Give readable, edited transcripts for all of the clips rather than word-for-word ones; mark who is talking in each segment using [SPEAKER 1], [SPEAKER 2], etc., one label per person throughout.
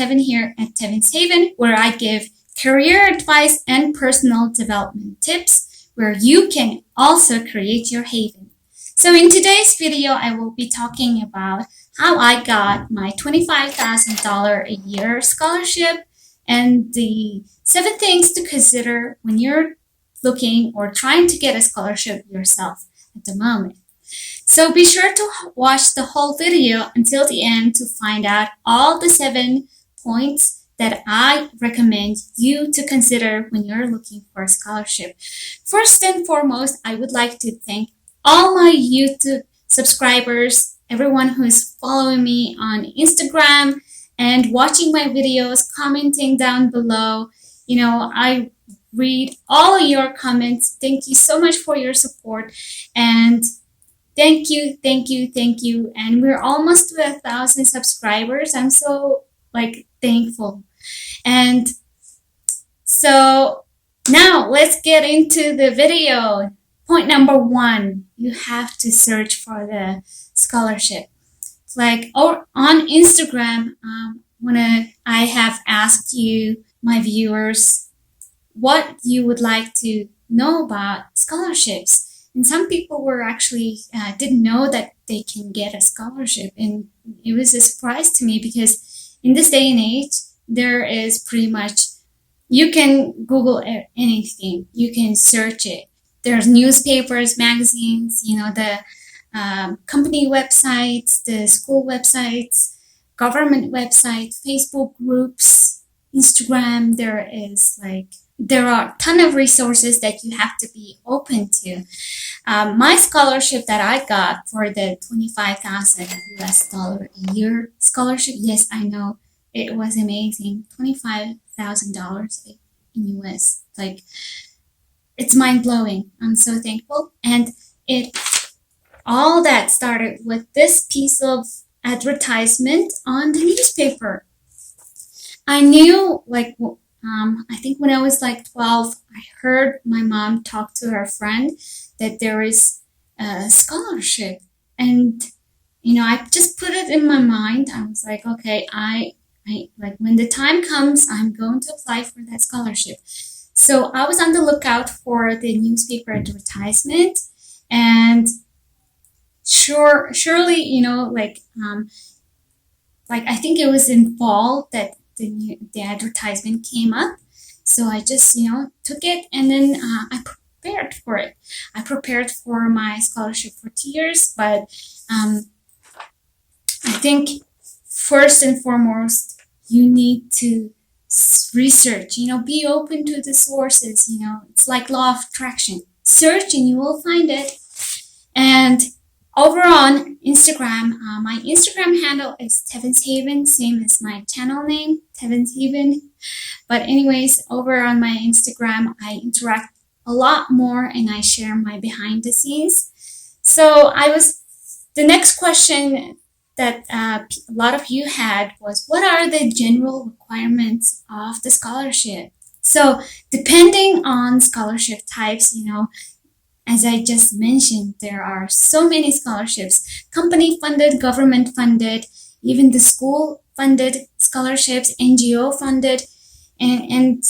[SPEAKER 1] Tevan here at Tevans Haven, where I give career advice and personal development tips where you can also create your haven. So in today's video, I will be talking about how I got my $25,000 a year scholarship and the 7 things to consider when you're looking or trying to get a scholarship yourself at the moment. So be sure to watch the whole video until the end to find out all the 7 points that I recommend you to consider when you're looking for a scholarship. First and foremost, I would like to thank all my YouTube subscribers, everyone who is following me on Instagram and watching my videos, commenting down below. You know, I read all of your comments. Thank you so much for your support, and thank you. And we're almost to 1,000 subscribers. I'm so thankful. And so now let's get into the video. Point number 1, you have to search for the scholarship. Or on Instagram, when I have asked you, my viewers, what you would like to know about scholarships. And some people were actually didn't know that they can get a scholarship. And it was a surprise to me because in this day and age, there is pretty much, you can Google anything. You can search it. There's newspapers, magazines, the company websites, the school websites, government websites, Facebook groups, Instagram. There are a ton of resources that you have to be open to. My scholarship that I got for the $25,000 a year scholarship, yes, I know, it was amazing. $25,000 in US. It's mind-blowing. I'm so thankful. And all that started with this piece of advertisement on the newspaper. I knew, I think when I was 12, I heard my mom talk to her friend that there is a scholarship. And, I just put it in my mind. I was like, okay, I when the time comes, I'm going to apply for that scholarship. So I was on the lookout for the newspaper advertisement, and surely, I think it was in fall that the advertisement came up. So I just, took it, and then I prepared for it. I prepared for my scholarship for 2 years, but I think first and foremost, you need to research, be open to the sources, it's like law of attraction. Search and you will find it. And over on Instagram, my Instagram handle is Tevans Haven, same as my channel name, Tevans Haven. But anyways, over on my Instagram, I interact a lot more and I share my behind the scenes. So the next question that a lot of you had was, what are the general requirements of the scholarship? So depending on scholarship types, as I just mentioned, there are so many scholarships, company funded, government funded, even the school funded scholarships, NGO funded, and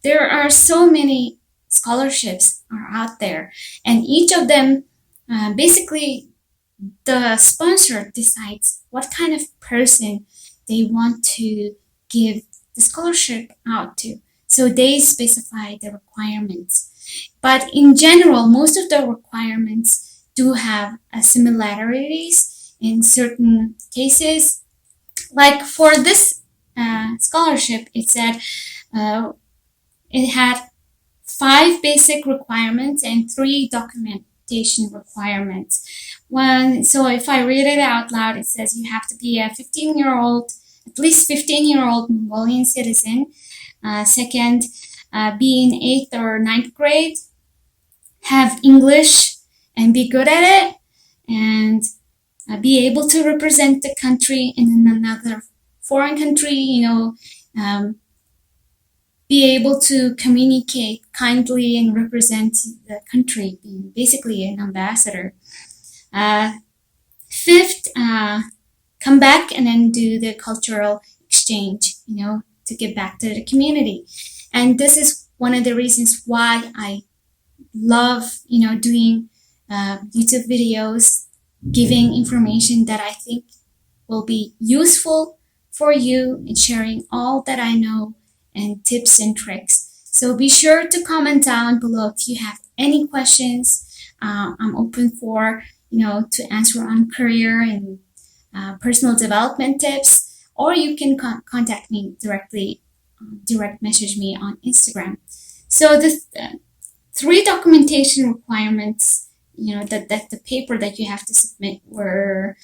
[SPEAKER 1] there are so many scholarships are out there, and each of them basically the sponsor decides what kind of person they want to give the scholarship out to. So they specify the requirements. But in general, most of the requirements do have similarities in certain cases. Like for this scholarship, it said it had 5 basic requirements and 3 documentation requirements. So if I read it out loud, it says you have to be a 15-year-old, at least 15-year-old Mongolian citizen. Second, be in 8th or 9th grade, have English and be good at it, and be able to represent the country in another foreign country, be able to communicate kindly and represent the country, being basically an ambassador. 5th, come back and then do the cultural exchange, to give back to the community. And this is one of the reasons why I love, doing YouTube videos, giving information that I think will be useful for you, and sharing all that I know and tips and tricks. So be sure to comment down below if you have any questions. I'm open for, to answer on career and personal development tips, or you can contact me directly, direct message me on Instagram. So the 3 documentation requirements, that the paper that you have to submit were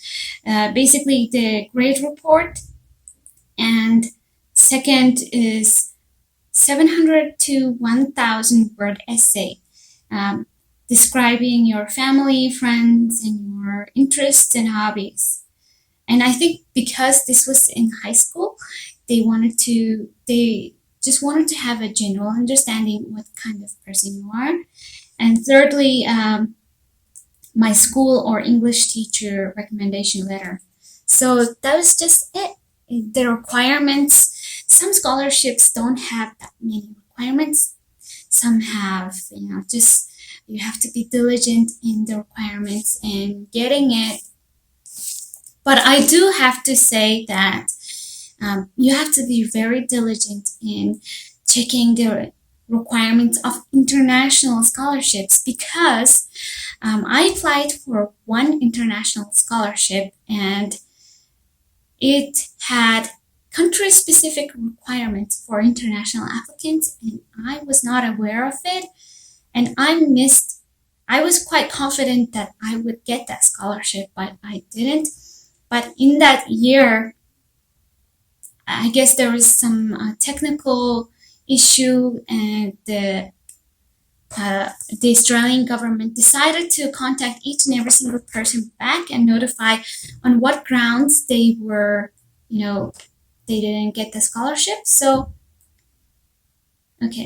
[SPEAKER 1] basically the grade report, and second is 700 to 1,000 word essay describing your family, friends, and your interests and hobbies. And I think because this was in high school, they just wanted to have a general understanding what kind of person you are. And thirdly, my school or English teacher recommendation letter. So that was just it. The requirements, some scholarships don't have that many requirements. Some have, just you have to be diligent in the requirements and getting it. But I do have to say that you have to be very diligent in checking the requirements of international scholarships, because I applied for one international scholarship and it had country-specific requirements for international applicants, and I was not aware of it, and I was quite confident that I would get that scholarship, but I didn't. But in that year, I guess there was some technical issue, and the Australian government decided to contact each and every single person back and notify on what grounds they were, they didn't get the scholarship. So,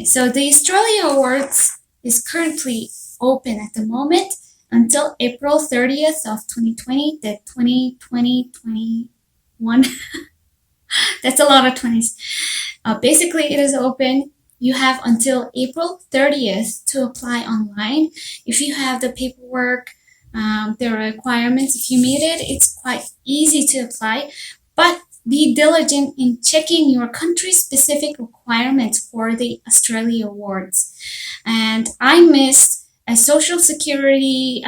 [SPEAKER 1] so the Australia Awards is currently open at the moment until April 30th of 2020, the 2020-21. That's a lot of 20s. Basically, it is open. You have until April 30th to apply online. If you have the paperwork, the requirements, if you meet it, it's quite easy to apply. But be diligent in checking your country-specific requirements for the Australia Awards. And I missed a social security,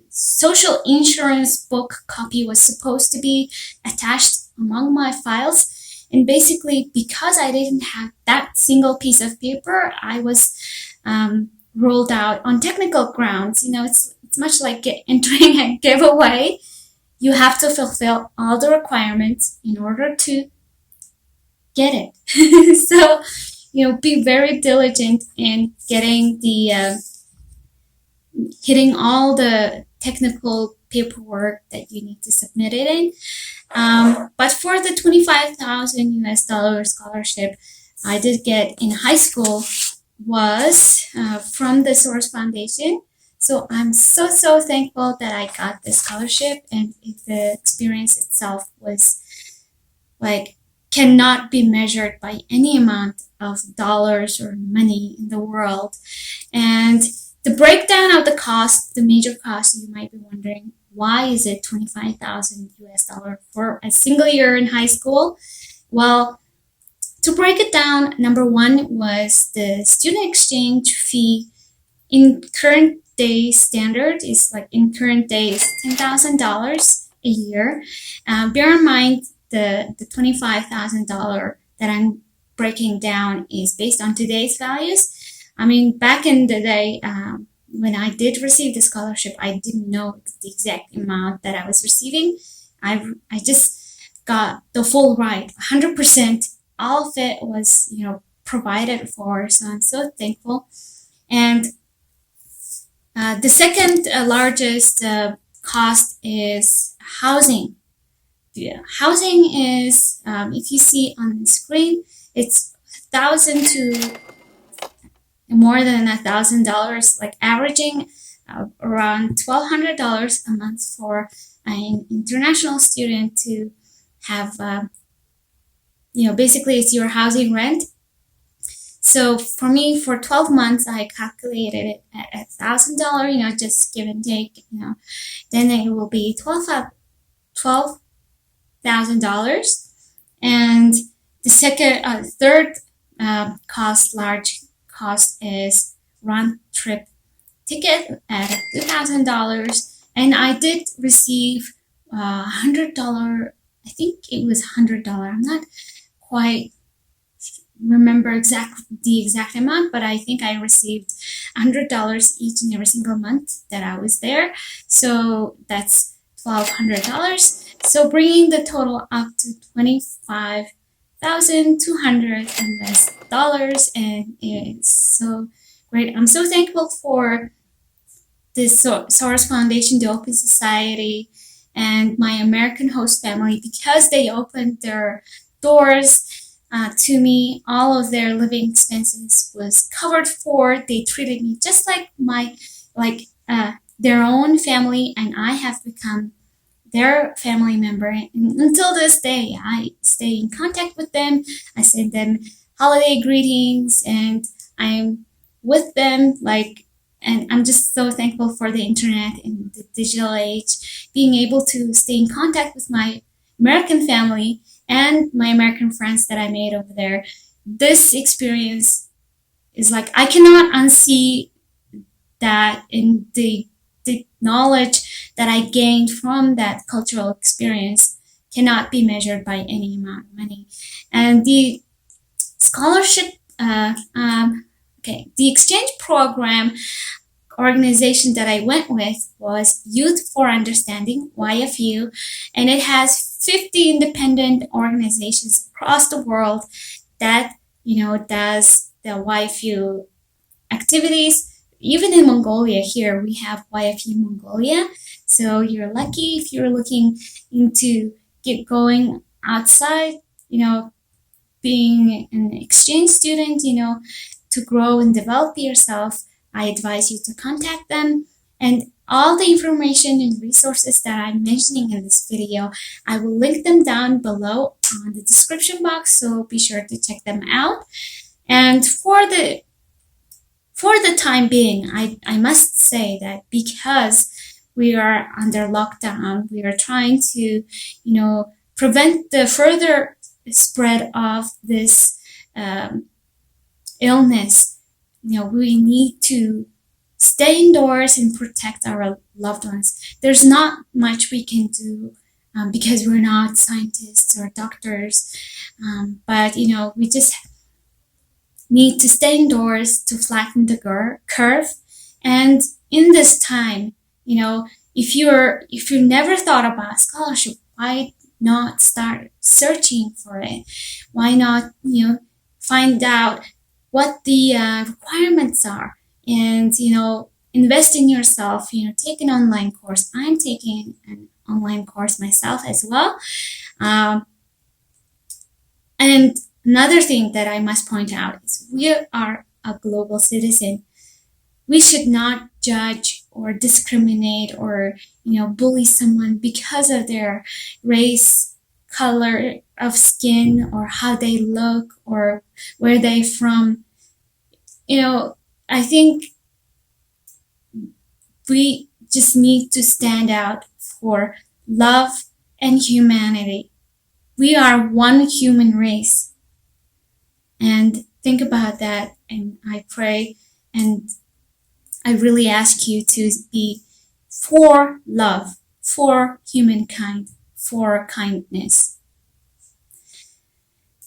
[SPEAKER 1] social insurance book copy was supposed to be attached among my files. And basically, because I didn't have that single piece of paper, I was ruled out on technical grounds. It's much like entering a giveaway. You have to fulfill all the requirements in order to get it. So, be very diligent in getting hitting all the technical paperwork that you need to submit it in. But for the $25,000 scholarship I did get in high school was from the Source Foundation. So I'm so thankful that I got this scholarship, and the experience itself was cannot be measured by any amount of dollars or money in the world. And the breakdown of the cost, the major cost, you might be wondering, why is it $25,000 for a single year in high school? Well, to break it down, number one was the student exchange fee. In current day standard is in current day is $10,000 a year. Bear in mind the $25,000 that I'm breaking down is based on today's values. I mean, back in the day, when I did receive the scholarship, I didn't know the exact amount that I was receiving. I just got the full ride, 100%. All of it was, provided for. So I'm so thankful. And the second largest cost is housing. Yeah, housing is, if you see on the screen, it's $1,000 to more than $1,000, averaging around $1,200 a month for an international student to have basically it's your housing rent. So for me, for 12 months, I calculated it at $1,000, just give and take, then it will be $12,000. And the third large cost is round trip ticket at $2,000. And I did receive $100. I think it was $100. I'm not quite remember the exact amount, but I think I received $100 each and every single month that I was there. So that's $1,200. So bringing the total up to $25,200 US dollars, and it's so great. I'm so thankful for this Soros Foundation, the Open Society, and my American host family, because they opened their doors to me. All of their living expenses was covered for. They treated me just like their own family, and I have become their family member. And until this day, I stay in contact with them. I send them holiday greetings, and I'm with them, and I'm just so thankful for the internet and the digital age, being able to stay in contact with my American family and my American friends that I made over there. This experience is I cannot unsee that, in the knowledge that I gained from that cultural experience cannot be measured by any amount of money. And the scholarship, the exchange program organization that I went with was Youth for Understanding, YFU, and it has 50 independent organizations across the world that, does the YFU activities. Even in Mongolia here, we have YFU Mongolia. So you're lucky if you're looking into going outside, being an exchange student, to grow and develop yourself. I advise you to contact them. And all the information and resources that I'm mentioning in this video, I will link them down below on the description box, so be sure to check them out. And for the time being, I must say that because we are under lockdown, we are trying to, prevent the further spread of this illness. We need to stay indoors and protect our loved ones. There's not much we can do because we're not scientists or doctors, but we just need to stay indoors to flatten the curve. And in this time, if you never thought about scholarship, why not start searching for it? Why not find out what the requirements are, and invest in yourself. Take an online course. I'm taking an online course myself as well. And another thing that I must point out is we are a global citizen. We should not judge or discriminate or bully someone because of their race, color of skin, or how they look, or where they're from. I think we just need to stand out for love and humanity. We are one human race. And think about that. And I pray, and I really ask you to be for love, for humankind, for kindness.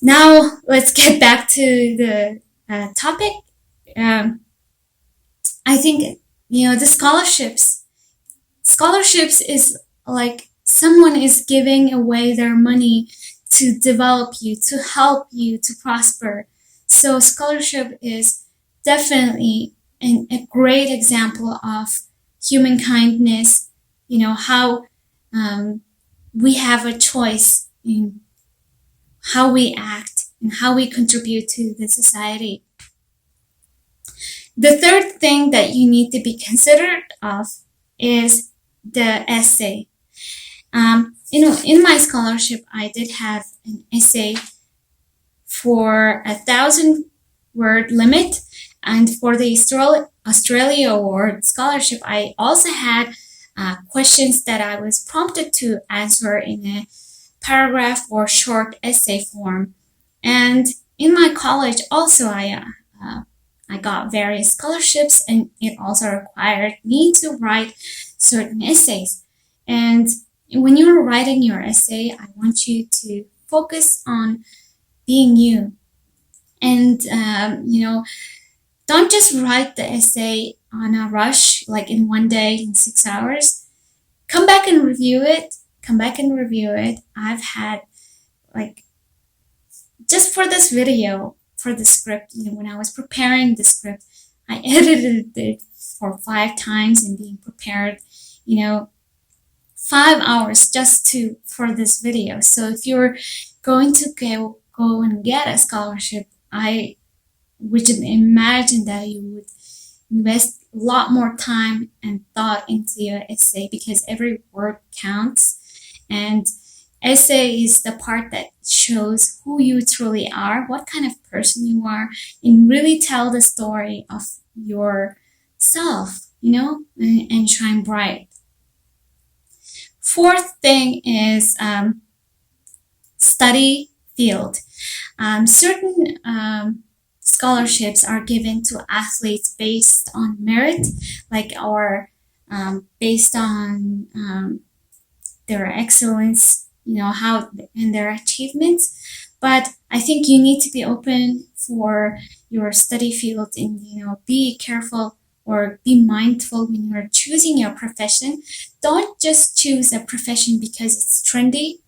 [SPEAKER 1] Now, let's get back to the topic. I think, the scholarships is like someone is giving away their money to develop you, to help you to prosper. So scholarship is definitely a great example of human kindness, how we have a choice in how we act and how we contribute to the society. The third thing that you need to be considerate of is the essay. In my scholarship, I did have an essay for 1,000-word limit. And for the Australia Award Scholarship, I also had questions that I was prompted to answer in a paragraph or short essay form. And in my college also, I got various scholarships, and it also required me to write certain essays. And when you're writing your essay, I want you to focus on being you. And, don't just write the essay on a rush, like in one day, in 6 hours. Come back and review it. I've had, like, just for this video, for the script, when I was preparing the script, I edited it for 5 times and being prepared, 5 hours just for this video. So if you're going to go and get a scholarship, I would imagine that you would invest a lot more time and thought into your essay, because every word counts. And essay is the part that shows who you truly are, what kind of person you are, and really tell the story of yourself, and shine bright. Fourth thing is study field. Certain scholarships are given to athletes based on merit, or based on their excellence, how and their achievements. But I think you need to be open for your study field and, be careful or be mindful when you're choosing your profession. Don't just choose a profession because it's trendy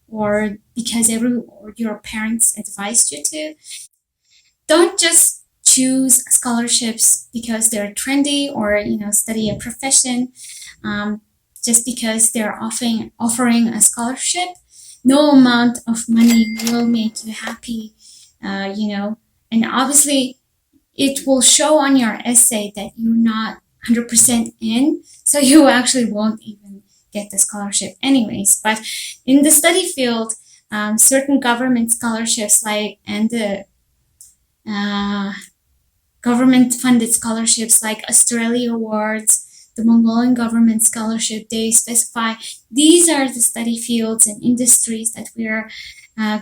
[SPEAKER 1] or because your parents advised you to. Don't just choose scholarships because they're trendy, or, study a profession just because they're offering a scholarship. No amount of money will make you happy, and obviously it will show on your essay that you're not 100% in, so you actually won't even get the scholarship anyways. But in the study field, certain government scholarships and the government-funded scholarships like Australia Awards, the Mongolian government scholarship, they specify these are the study fields and industries that we're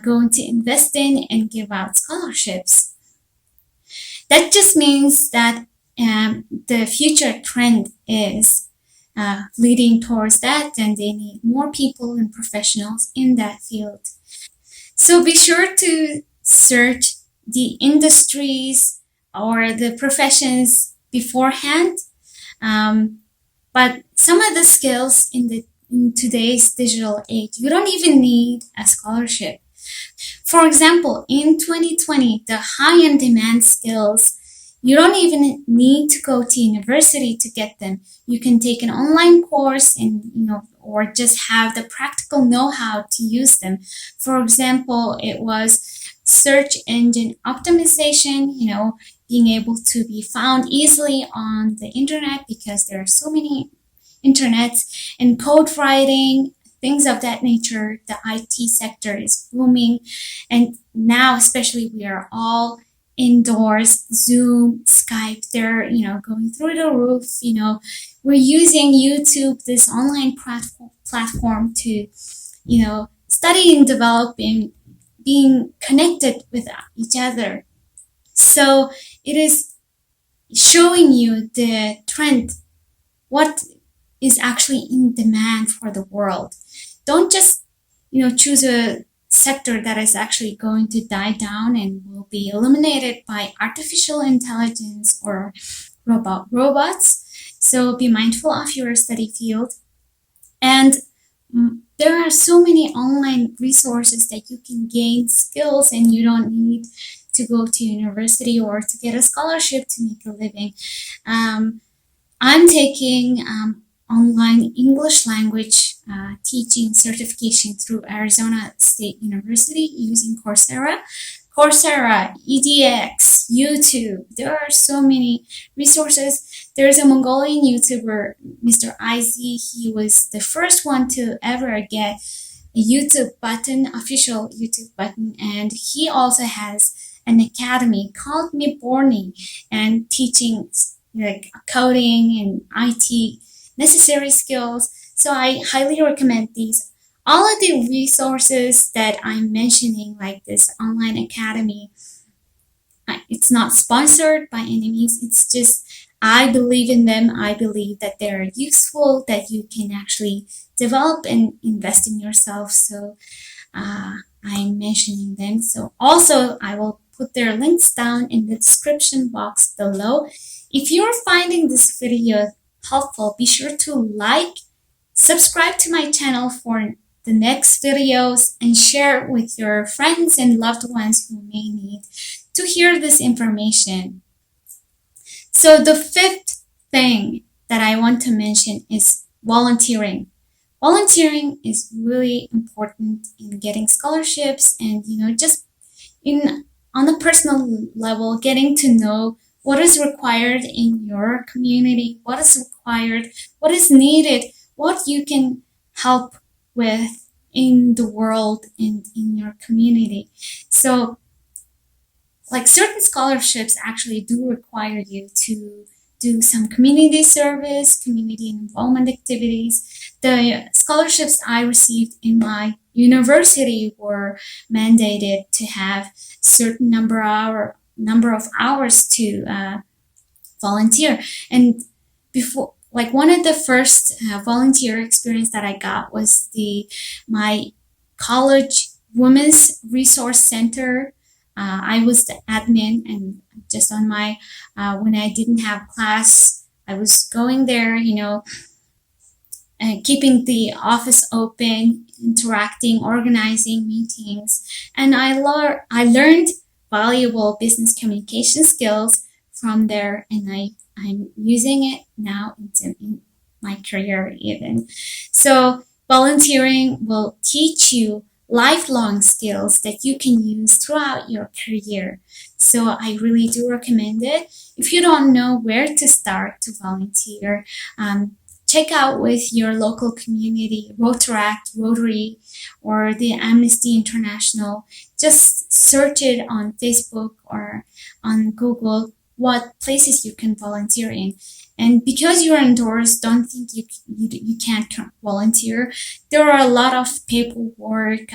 [SPEAKER 1] going to invest in and give out scholarships. That just means that the future trend is leading towards that, and they need more people and professionals in that field. So be sure to search the industries or the professions beforehand. But some of the skills in today's digital age, you don't even need a scholarship. For example, in 2020, the high and demand skills, you don't even need to go to university to get them. You can take an online course and, or just have the practical know-how to use them. For example, it was search engine optimization, being able to be found easily on the internet because there are so many internets, and code writing, things of that nature. The IT sector is booming, and now especially we are all indoors. Zoom, Skype, they're going through the roof. We're using YouTube, this online platform, to study and develop and being connected with each other. So it is showing you the trend, what is actually in demand for the world. Don't just choose a sector that is actually going to die down and will be eliminated by artificial intelligence or robots. So be mindful of your study field. And there are so many online resources that you can gain skills, and you don't need to go to university or to get a scholarship to make a living. I'm taking online English language teaching certification through Arizona State University using Coursera, edX, YouTube. There are so many resources. There's a Mongolian YouTuber, Mr. IZ. He was the first one to ever get YouTube button, official YouTube button, and he also has an academy called Miborni and teaching like coding and IT necessary skills. So I highly recommend these. All of the resources that I'm mentioning, like this online academy, it's not sponsored by any means. It's just I believe in them. I believe that they're useful, that you can actually develop and invest in yourself. So I'm mentioning them. So also I will put their links down in the description box below. If you're finding this video helpful, be sure to like, subscribe to my channel for the next videos, and share with your friends and loved ones who may need to hear this information. So the fifth thing that I want to mention is volunteering. Volunteering is really important in getting scholarships and, just on a personal level, getting to know what is required in your community, what is required, what is needed, what you can help with in the world and in your community. So like certain scholarships actually do require you to do some community service, community involvement activities. The scholarships I received in my university were mandated to have certain number of hours to volunteer. And before, like one of the first volunteer experience that I got was my college women's resource center. I was the admin, and just on my when I didn't have class, I was going there, keeping the office open, interacting, organizing meetings, and I learned valuable business communication skills from there, and I'm using it now in my career even. So volunteering will teach you lifelong skills that you can use throughout your career. So I really do recommend it. If you don't know where to start to volunteer, check out with your local community, Rotaract, Rotary, or the Amnesty International. Just search it on Facebook or on Google what places you can volunteer in. And because you're indoors, don't think you can't volunteer. There are a lot of paperwork,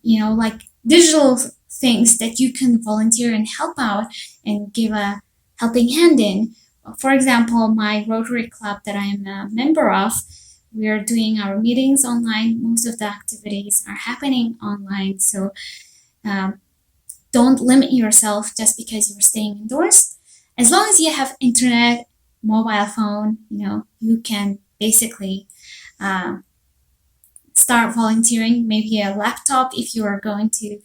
[SPEAKER 1] like digital things that you can volunteer and help out and give a helping hand in. For example, my Rotary Club that I'm a member of, we are doing our meetings online. Most of the activities are happening online. So don't limit yourself just because you're staying indoors. As long as you have internet, mobile phone, you can basically start volunteering, maybe a laptop if you are going to,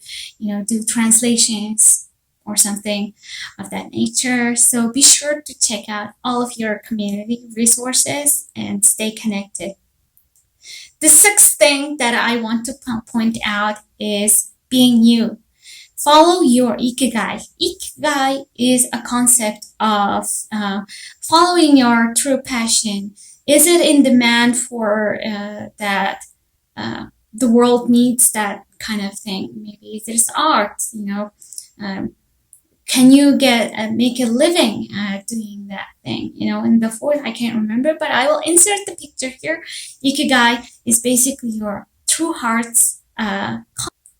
[SPEAKER 1] do translations or something of that nature. So be sure to check out all of your community resources and stay connected. The sixth thing that I want to point out is being you. Follow your ikigai. Ikigai is a concept of following your true passion. Is it in demand for that the world needs that kind of thing? Maybe there's art, can you make a living doing that thing? In the fourth, I can't remember, but I will insert the picture here. Ikigai is basically your true heart's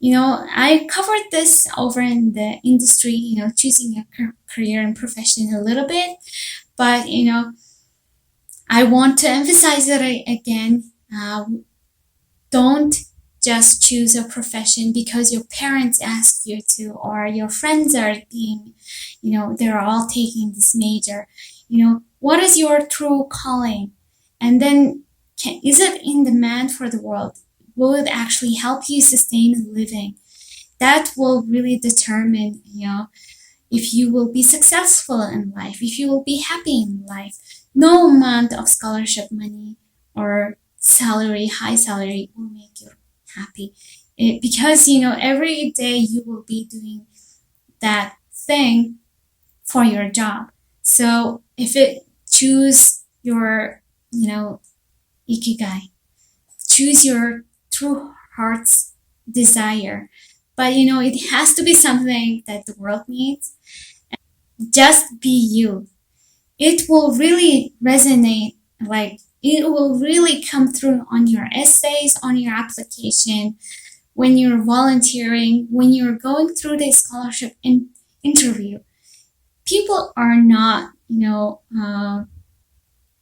[SPEAKER 1] I covered this over in the industry, choosing your career and profession a little bit, but, I want to emphasize it again. Don't just choose a profession because your parents ask you to, or your friends are being, they're all taking this major. What is your true calling? And then, is it in demand for the world? Will it actually help you sustain a living? That will really determine, if you will be successful in life, if you will be happy in life. No amount of scholarship money or salary, high salary, will make you happy. Because, every day you will be doing that thing for your job. So if it choose your, ikigai, choose your true heart's desire. But you know, it has to be something that the world needs. Just be you. It will really resonate, like it will really come through on your essays, on your application, when you're volunteering, when you're going through the scholarship interview. People are not,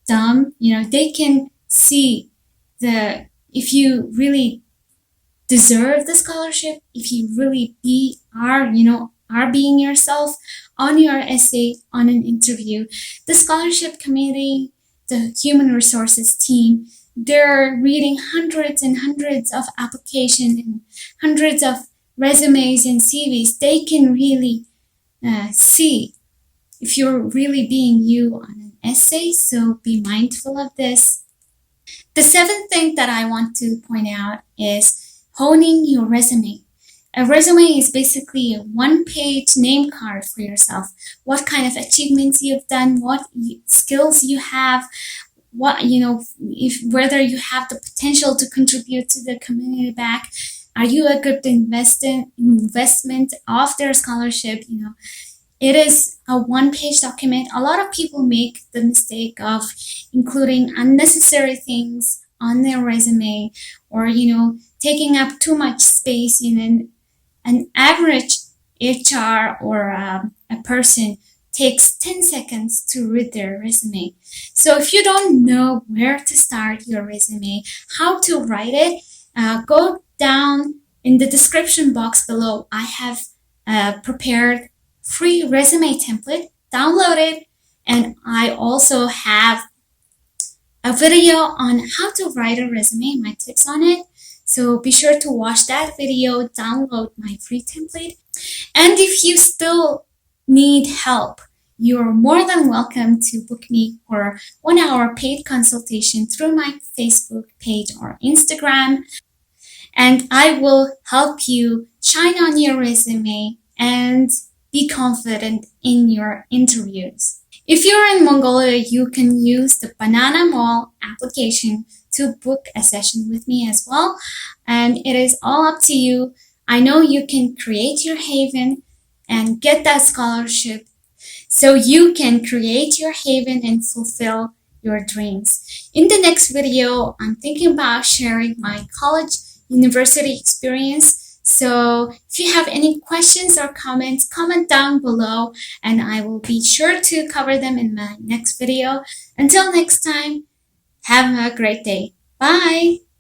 [SPEAKER 1] dumb. They can see if you really deserve the scholarship, if you really are being yourself on your essay, on an interview. The scholarship committee, the human resources team, they're reading hundreds and hundreds of applications and hundreds of resumes and CVs. They can really see if you're really being you on an essay, so be mindful of this. The seventh thing that I want to point out is honing your resume. A resume is basically a one-page name card for yourself. What kind of achievements you've done, what skills you have, whether you have the potential to contribute to the community back. Are you a good investment of their scholarship? It is a one-page document. A lot of people make the mistake of including unnecessary things on their resume, or taking up too much space in an average HR or a person takes 10 seconds to read their resume. So if you don't know where to start your resume, how to write it, go down in the description box below. I have prepared free resume template, download it, and I also have a video on how to write a resume, my tips on it. So be sure to watch that video, download my free template. And if you still need help, you're more than welcome to book me for a 1-hour paid consultation through my Facebook page or Instagram. And I will help you shine on your resume and be confident in your interviews. If you're in Mongolia, you can use the Banana Mall application to book a session with me as well. And it is all up to you. I know you can create your haven and get that scholarship so you can create your haven and fulfill your dreams. In the next video, I'm thinking about sharing my college university experience. So if you have any questions or comments, comment down below and I will be sure to cover them in my next video. Until next time, have a great day. Bye.